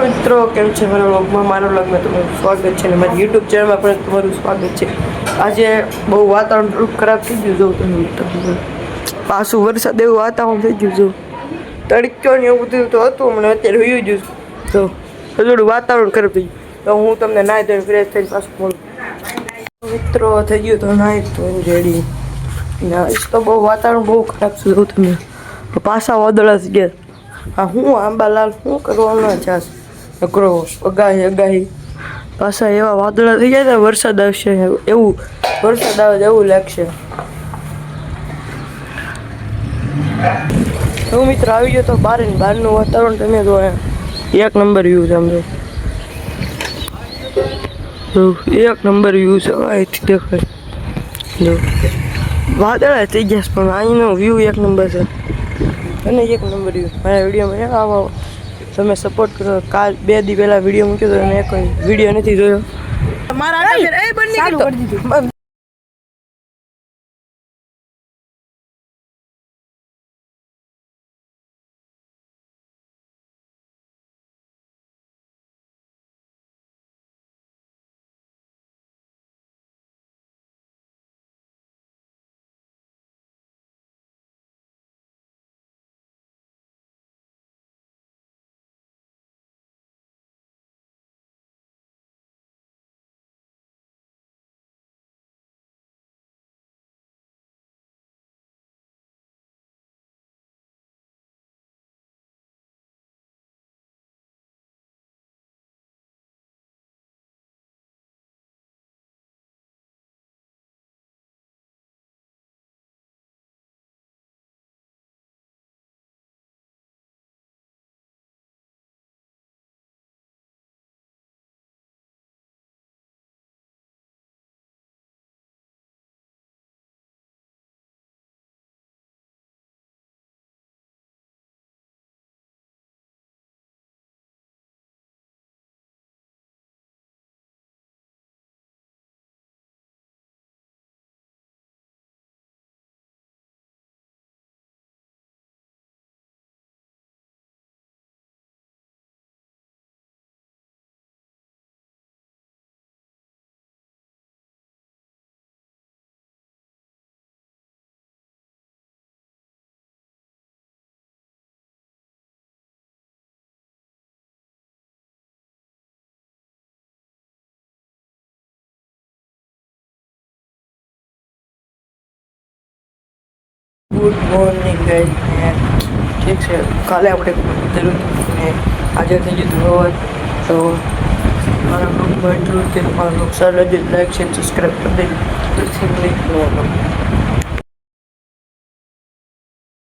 મિત્રો કેમ છે મારા વ્લોગમાં મારા વ્લોગમાં તમારું સ્વાગત છે અને મારી યુટ્યુબ ચેનલમાં પણ તમારું સ્વાગત છે. આજે બહુ વાતાવરણ થોડું ખરાબ થઈ ગયું જો પાછું વરસાદ એવું વાતાવરણ થઈ ગયું જો તડક્યો ને એવું બધું તો હતું મને અત્યારે વયું ગયું તો થોડું વાતાવરણ ખરાબ થઈ ગયું તો હું તમને નાહી ધોઈને ફ્રેશ થઈને પાછું મળું. મિત્રો થઈ ગયું તો નાહી ધોઈને રેડી તો બહુ વાતાવરણ બહુ ખરાબ છે જો તમે પાછા વાદળા જ ગયા. હા હું આંબાલાલ શું કરવાનું ચાસ નકરો અગાહી પાછા એવા વાદળા થઈ ગયા વરસાદ આવશે એવું વરસાદ આવે એવું લાગશે. હું મિત્ર આવી ગયો તો બહારનું વાતાવરણ તમે જો એક નંબર વ્યૂ છે. સમજો એક નંબર વ્યૂ છે અહીંથી દેખાય જો વાદળા થઈ ગયા પણ અહીંનો વ્યૂ એક નંબર છે અને એક નંબર વ્યૂ મારા વિડીયોમાં આવો તમે સપોર્ટ કરો. કાલ 2 દી પહેલા વિડીયો મૂક્યો તો મેં કોઈ વિડીયો નથી જોયો મારા ગુડ મોર્નિંગ ગાઈસ. ઠીક છે કાલે આપણે કીધેલું ને આજે થઈ ગયું ધોરણ તો મારા બ્લોગમાં એટલું કે તમારા બ્લોગ સારા લાગે લાઈક શેર સબસ્ક્રાઈબ કરી દેજો.